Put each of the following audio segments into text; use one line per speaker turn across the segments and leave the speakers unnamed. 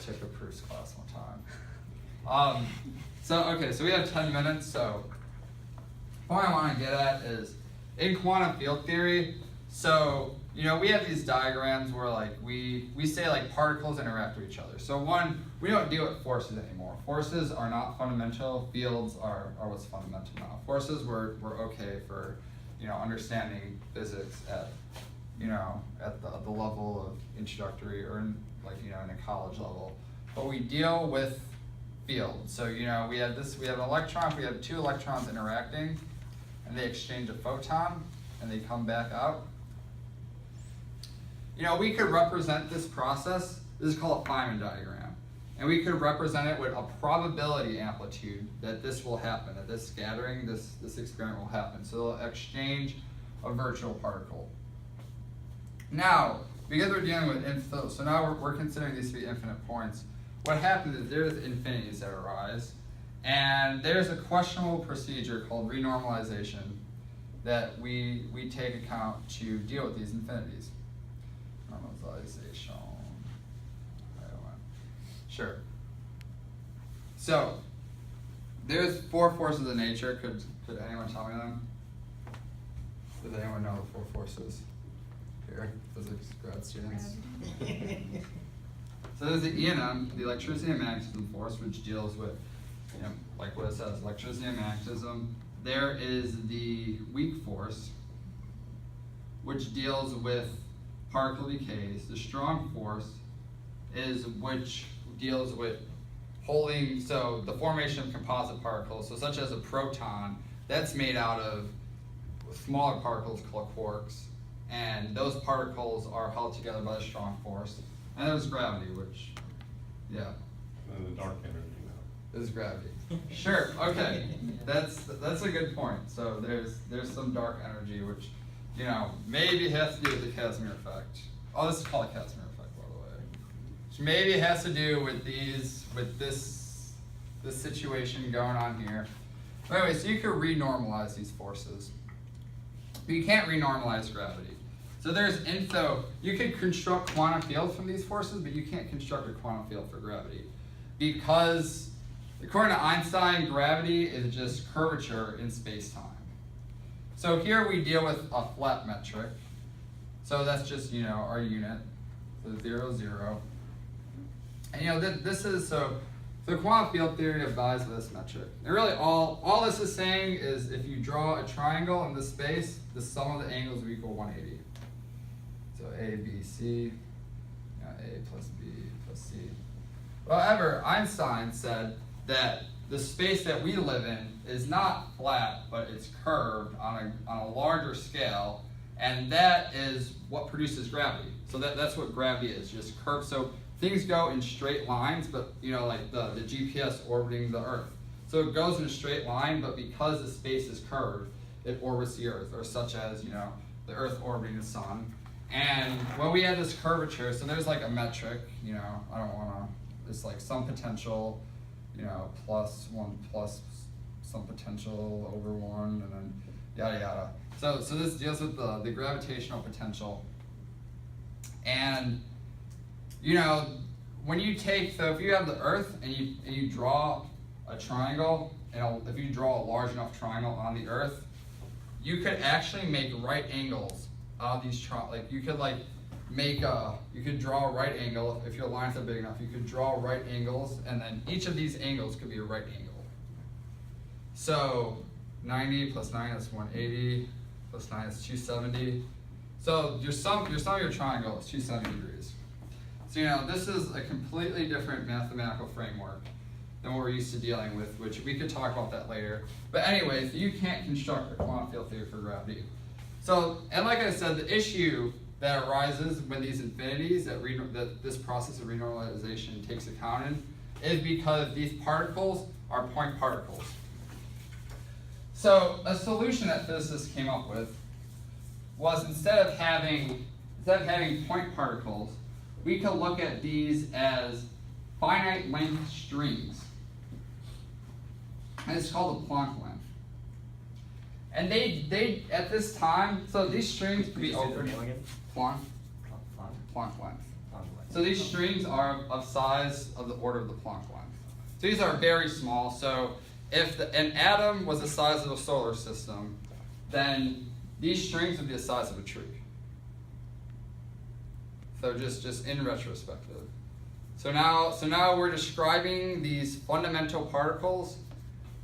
took a proofs class one time. So we have 10 minutes. So the point I want to get at is in quantum field theory. So we have these diagrams where like we say like particles interact with each other. So one, we don't deal with forces anymore. Forces are not fundamental. Fields are what's fundamental now. Forces we're okay for understanding physics at at the level of introductory or in a college level. But we deal with fields. So we have an electron. We have two electrons interacting, and they exchange a photon, and they come back out. We could represent this process. This is called a Feynman diagram, and we could represent it with a probability amplitude that this will happen, that this scattering, this experiment will happen. So they'll exchange a virtual particle. Now, because we're dealing with so now we're considering these to be infinite points. What happens is there's infinities that arise, and there's a questionable procedure called renormalization that we take account to deal with these infinities. Normalization. Sure. So there's four forces of nature. Could anyone tell me them? Does anyone know the four forces? Here, physics grad students. So there's the E&M, the electricity and magnetism force, which deals with, like what it says, electricity and magnetism. There is the weak force, which deals with particle decays. The strong force is which deals with holding, so the formation of composite particles, so such as a proton, that's made out of smaller particles called quarks, and those particles are held together by a strong force. And there's gravity, which, yeah.
And the dark energy now.
Is gravity. Sure, okay. That's a good point. So there's some dark energy, which, maybe has to do with the Casimir effect. Oh, this is called a Casimir effect, by the way. Which maybe has to do with this situation going on here. But anyway, so you could renormalize these forces. But you can't renormalize gravity. So you could construct quantum fields from these forces, but you can't construct a quantum field for gravity. Because according to Einstein, gravity is just curvature in space-time. So here we deal with a flat metric. So that's just, our unit. So 0, 0. And this is, so quantum field theory abides with this metric. And really all this is saying is if you draw a triangle in this space, the sum of the angles will equal 180. So A, B, C, A plus B plus C. However, Einstein said that the space that we live in is not flat, but it's curved on a larger scale, and that is what produces gravity. So that's what gravity is, just curved. So things go in straight lines, but like the GPS orbiting the Earth. So it goes in a straight line, but because the space is curved, it orbits the Earth, or such as the Earth orbiting the Sun. And when we have this curvature, so there's like a metric, I don't want to, it's like some potential, plus 1 plus some potential over 1, and then yada yada. So this deals with the gravitational potential. And when you take, so if you have the Earth and you draw a triangle, and if you draw a large enough triangle on the Earth, you could actually make right angles out of these like you could you could draw a right angle if your lines are big enough. You could draw right angles, and then each of these angles could be a right angle. So 90 plus 9 is 180, plus 9 is 270. So your sum of your triangle is 270 degrees. So this is a completely different mathematical framework than what we're used to dealing with, which we could talk about that later. But anyways, you can't construct a quantum field theory for gravity. So, and like I said, the issue that arises when these infinities that this process of renormalization takes account in is because these particles are point particles. So a solution that physicists came up with was instead of having point particles, we could look at these as finite length strings. And it's called the Planck length. And they at this time, so these strings could be open. Planck length. So these strings are of size of the order of the Planck length. So these are very small. So if an atom was the size of a solar system, then these strings would be the size of a tree. So just in retrospective. So now we're describing these fundamental particles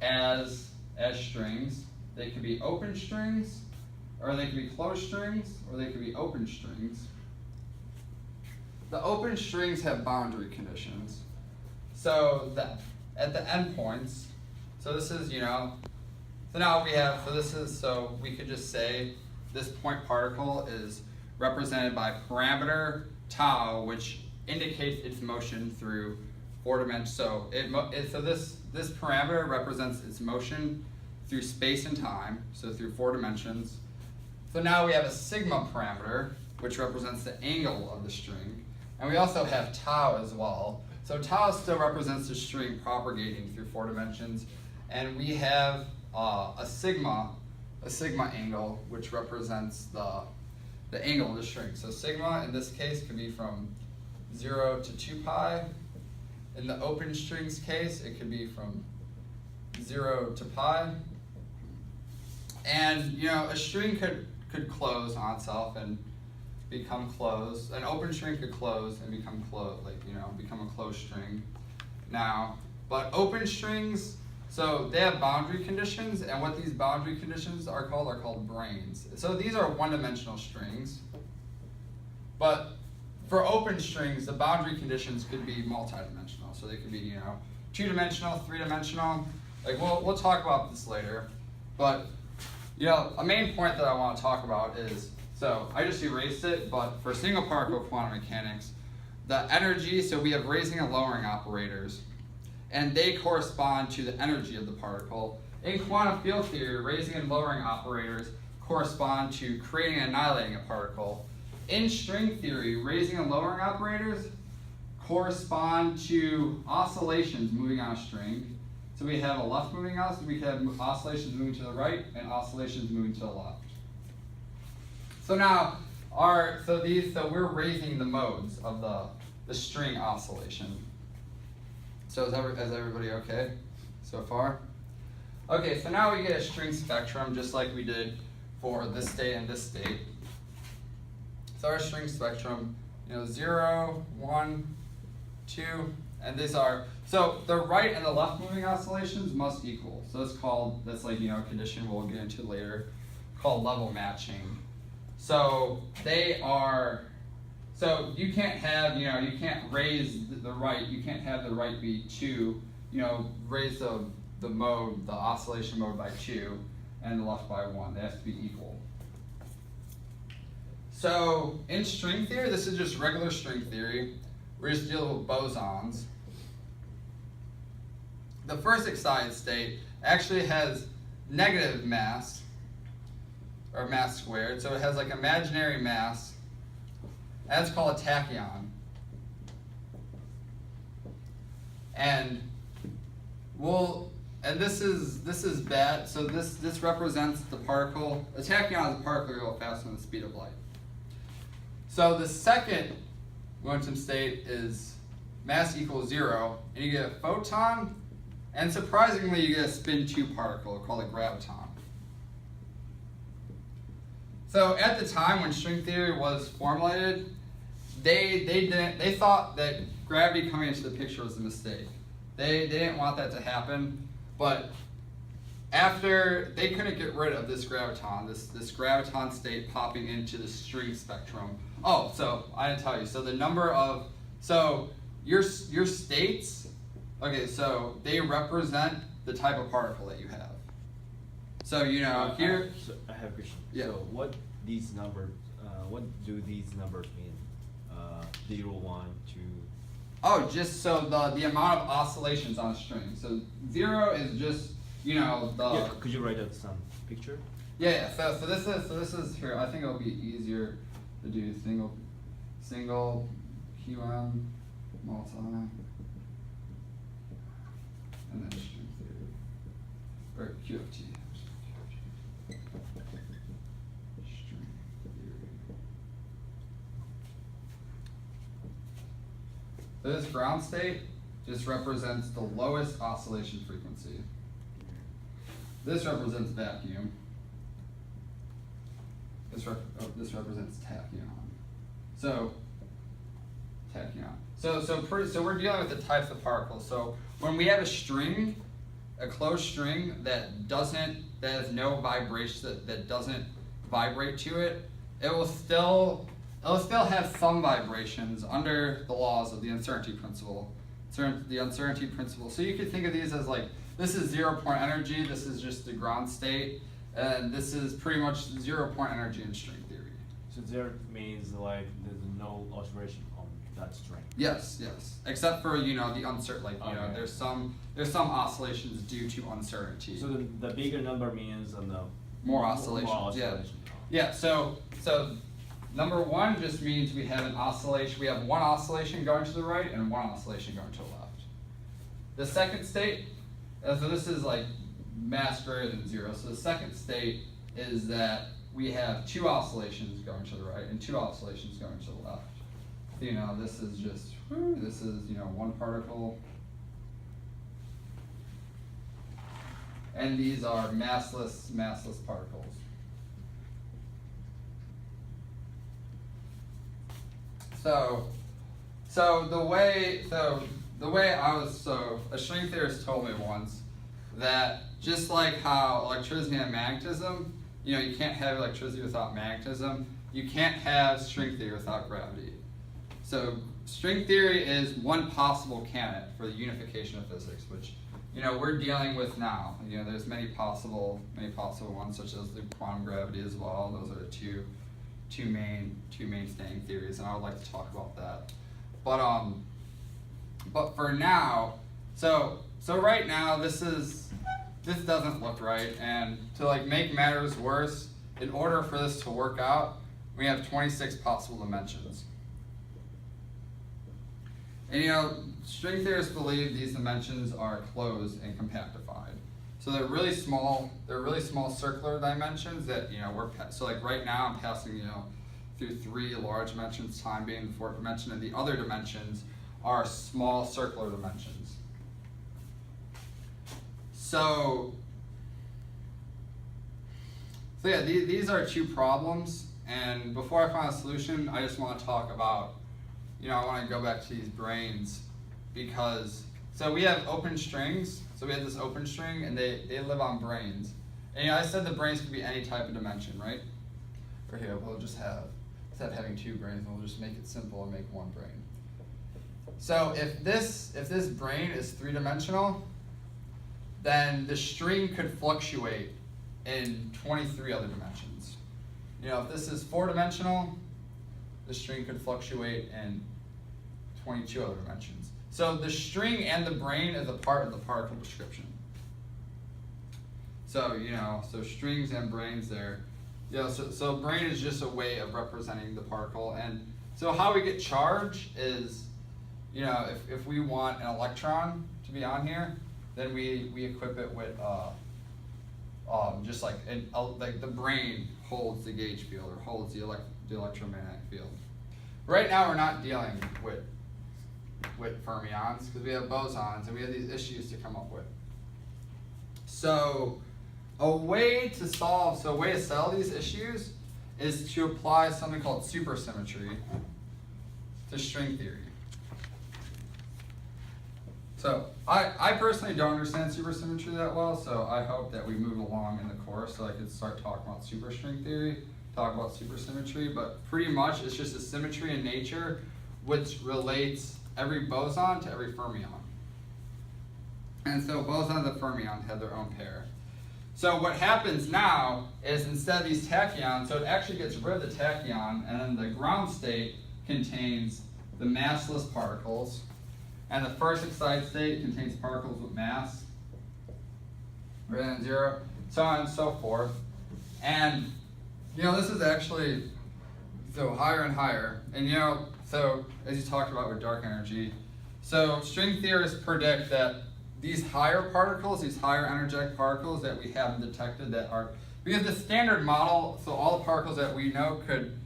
as strings. They could be open strings, or they could be closed strings, or they could be open strings. The open strings have boundary conditions. So that at the endpoints, so this is, so now we have, so we could just say this point particle is represented by parameter tau, which indicates its motion through 4 dimensions. So this parameter represents its motion through space and time, so through 4 dimensions. So now we have a sigma parameter, which represents the angle of the string. And we also have tau as well. So tau still represents the string propagating through 4 dimensions. And we have a sigma angle, which represents the angle of the string. So sigma in this case could be from 0 to 2 pi. In the open strings case, it could be from 0 to pi. And a string could close on itself and become closed. An open string could close and become closed, become a closed string. Now, but open strings, so they have boundary conditions, and what these boundary conditions are called branes. So these are one-dimensional strings, but for open strings, the boundary conditions could be multidimensional. So they could be, 2-dimensional, 3-dimensional. Like we'll talk about this later, but a main point that I want to talk about is, so I just erased it, but for single particle quantum mechanics, the energy, so we have raising and lowering operators, and they correspond to the energy of the particle. In quantum field theory, raising and lowering operators correspond to creating and annihilating a particle. In string theory, raising and lowering operators correspond to oscillations moving on a string. So we have a left moving oscillation, we have oscillations moving to the right and oscillations moving to the left. So now so we're raising the modes of the string oscillation. So is everybody okay so far? Okay, so now we get a string spectrum just like we did for this state and this state. So our string spectrum, 0, 1, 2, and these are, so the right and the left moving oscillations must equal. So that's like, a condition we'll get into later called level matching. So they are, so you can't have, you can't raise the right, you can't have the right be 2, raise the mode, the oscillation mode by 2, and the left by 1. They have to be equal. So in string theory, this is just regular string theory. We're just dealing with bosons. The first excited state actually has negative mass, or mass squared. So it has like imaginary mass. That's called a tachyon. And this is bad. So this represents the particle. A tachyon is a particle that goes faster than the speed of light. So the second momentum state is mass equals 0, and you get a photon, and surprisingly you get a spin 2 particle called a graviton. So at the time when string theory was formulated, they thought that gravity coming into the picture was a mistake. They didn't want that to happen, but after they couldn't get rid of this graviton, this graviton state popping into the string spectrum. Oh, so I didn't tell you. So the number of, so your states, okay, so they represent the type of particle that you have. So here.
So I have a question.
Yeah.
So what these numbers? What do these numbers mean? 0, 1, 2.
Oh, just so the amount of oscillations on a string. So 0 is just
Yeah, could you write out some picture?
Yeah. So this is here. I think it'll be easier to do single QM multi and then string theory or QFT. String theory. ground state just represents the lowest oscillation frequency. This represents vacuum. This represents tachyon. So tachyon. So we're dealing with the types of particles. So when we have a string, a closed string that has no vibration, that doesn't vibrate to it, it will still have some vibrations under the laws of the uncertainty principle. The uncertainty principle. So you could think of these as like, this is 0 point energy, this is just the ground state, and this is pretty much 0 point energy in string theory.
So there means like there's no oscillation on that string.
Yes. Except for the uncertain, like
Okay.
there's some oscillations due to uncertainty.
So the bigger number means the
More oscillations.
More oscillation.
Yeah. So number one just means we have an oscillation. We have one oscillation going to the right and one oscillation going to the left. The second state, so this is like mass greater than 0. So the second state is that we have 2 oscillations going to the right and 2 oscillations going to the left. So, this is just, this is, one particle. And these are massless particles. So the way a string theorist told me once that just like how electricity and magnetism, you can't have electricity without magnetism, you can't have string theory without gravity. So string theory is one possible candidate for the unification of physics, which we're dealing with now. There's many possible ones, such as the quantum gravity as well. Those are the two main staying theories, and I would like to talk about that. But for now, so right now this doesn't look right, and to make matters worse, in order for this to work out, we have 26 possible dimensions. And string theorists believe these dimensions are closed and compactified. So they're really small circular dimensions that so right now I'm passing through 3 large dimensions, time being the 4th dimension, and the other dimensions are small circular dimensions. So yeah, these are 2 problems, and before I find a solution, I just want to talk about, I want to go back to these branes, because, so we have open strings, so we have this open string, and they live on branes. And I said the branes could be any type of dimension, right? Or here, we'll just have, instead of having 2 branes, we'll just make it simple and make 1 brane. So if this brane is 3-dimensional, then the string could fluctuate in 23 other dimensions. If this is 4-dimensional, the string could fluctuate in 22 other dimensions. So the string and the brane is a part of the particle description. So, so strings and branes there. So brane is just a way of representing the particle. And so how we get charge is, if we want an electron to be on here, then we equip it with just like the brane holds the gauge field or holds the electromagnetic field. Right now we're not dealing with fermions because we have bosons and we have these issues to come up with. So a way to settle these issues is to apply something called supersymmetry to string theory. So I personally don't understand supersymmetry that well, so I hope that we move along in the course so I can start talking about superstring theory, talk about supersymmetry, but pretty much it's just a symmetry in nature which relates every boson to every fermion. And so bosons and fermions have their own pair. So what happens now is instead of these tachyons, so it actually gets rid of the tachyon, and then the ground state contains the massless particles, and the first excited state contains particles with mass greater than 0, so on and so forth. And this is actually so higher and higher. And so as you talked about with dark energy, so string theorists predict that these higher particles, these higher energetic particles that we haven't detected that are, because the standard model, so all the particles that we know could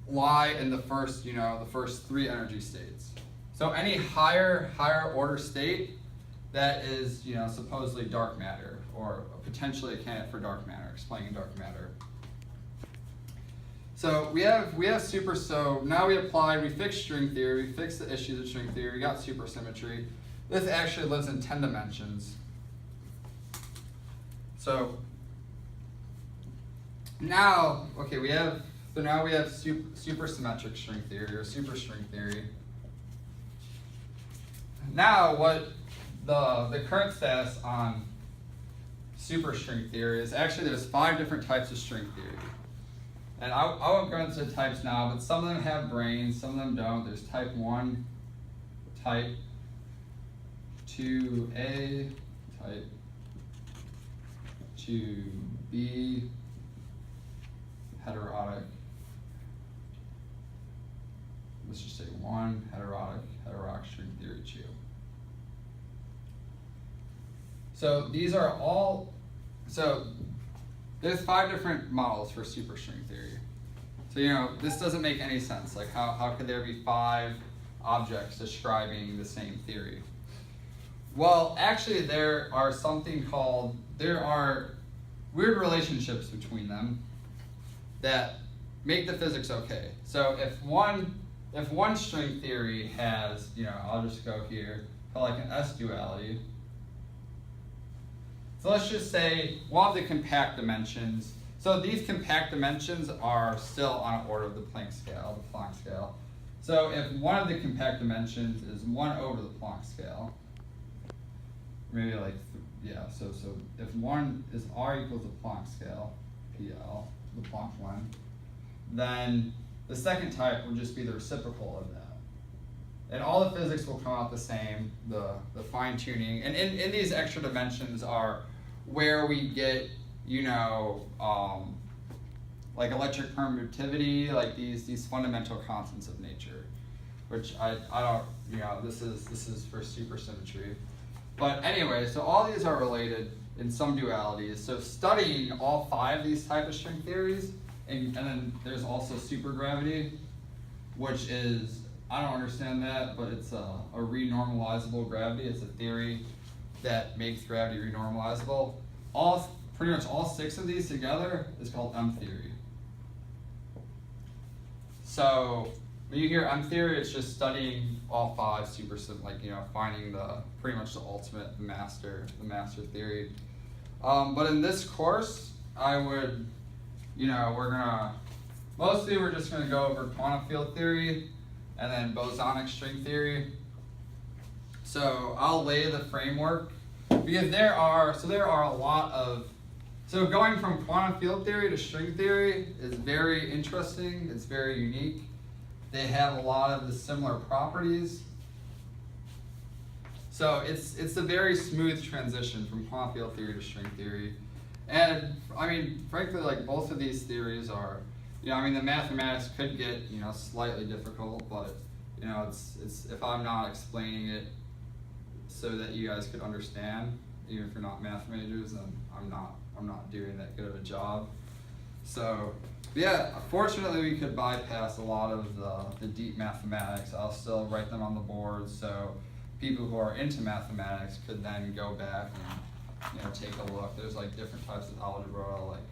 lie in the first 3 energy states. So any higher order state that is, you know, supposedly dark matter, or potentially a candidate for dark matter, explaining dark matter. So we have so now we fixed string theory, we fixed the issues of string theory, we got supersymmetry. This actually lives in 10 dimensions. So now, okay, now we have supersymmetric string theory, or superstring theory. Now what the current status on superstring theory is, actually there's 5 different types of string theory. And I won't go into the types now, but some of them have brains, some of them don't. There's type 1, type 2A, type 2B, heterotic. Let's just say 1, heterotic string theory 2. So these are all, so there's 5 different models for superstring theory. So, you know, this doesn't make any sense. Like, how could there be 5 objects describing the same theory? Well, actually there are weird relationships between them that make the physics okay. So if one string theory has, you know, I'll just go here, like an S duality. So let's just say we'll have the compact dimensions. So these compact dimensions are still on an order of the Planck scale, So if one of the compact dimensions is 1 over the Planck scale, maybe like, so if one is R equals the Planck scale, PL, the Planck one, then the second type will just be the reciprocal of that. And all the physics will come out the same, the fine tuning. And in these extra dimensions are where we get, you know, like electric permittivity, like these fundamental constants of nature, which I don't, you know, this is for supersymmetry. But anyway, so all these are related in some dualities. So studying all 5 of these type of string theories, and then there's also supergravity, which is, I don't understand that, but it's a renormalizable gravity. It's a theory that makes gravity renormalizable. Pretty much all 6 of these together is called M theory. So when you hear M theory, it's just studying all 5 like, you know, finding pretty much the ultimate, the master theory. But in this course, I would, you know, we're just gonna go over quantum field theory and then bosonic string theory. So I'll lay the framework, because there are a lot of, so going from quantum field theory to string theory is very interesting, it's very unique. They have a lot of the similar properties. So it's a very smooth transition from quantum field theory to string theory. And I mean, frankly, like both of these theories are, you know, I mean the mathematics could get, you know, slightly difficult, but you know, it's if I'm not explaining it so that you guys could understand, even if you're not math majors, then I'm not doing that good of a job. So yeah, fortunately we could bypass a lot of the deep mathematics. I'll still write them on the board, so people who are into mathematics could then go back and, you know, take a look. There's like different types of algebra, like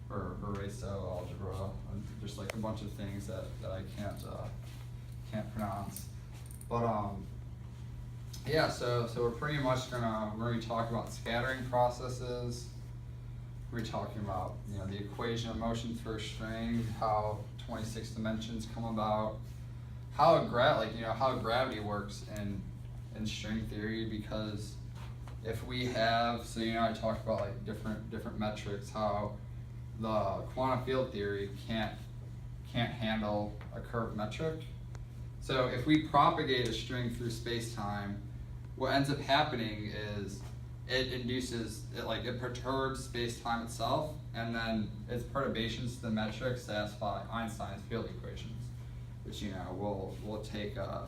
Horace algebra, and just like a bunch of things that I can't pronounce. But yeah, so we're pretty much gonna be talking about scattering processes. We're talking about, you know, the equation of motion for a string, how 26 dimensions come about, how gravity works in string theory, because if we have, so you know, I talked about like different metrics, how the quantum field theory can't handle a curved metric. So if we propagate a string through space-time, what ends up happening is it perturbs space-time itself, and then its perturbations to the metric satisfy Einstein's field equations, which, you know, we'll take a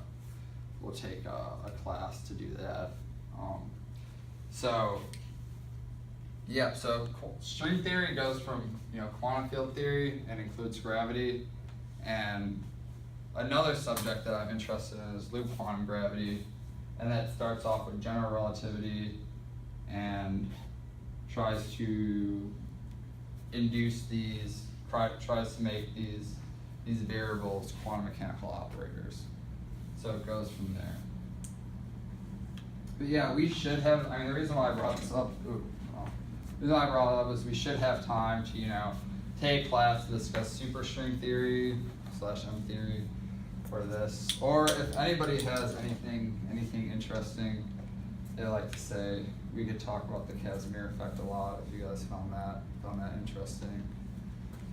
class to do that. So string theory goes from, you know, quantum field theory and includes gravity, and another subject that I'm interested in is loop quantum gravity, and that starts off with general relativity and tries to induce these, tries to make these variables quantum mechanical operators. So it goes from there. But yeah, we should have, I mean, the reason why I brought this up, the reason why I brought it up is we should have time to, take class to discuss superstring theory / M theory for this. Or if anybody has anything interesting they'd like to say, we could talk about the Casimir effect a lot if you guys found that interesting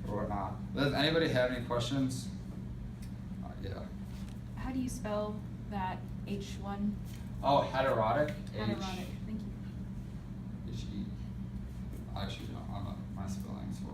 or whatnot. Does anybody have any questions? Yeah.
How do you spell that H1?
Oh, heterotic.
Heterotic, thank you.
H-E. I actually don't, my spelling's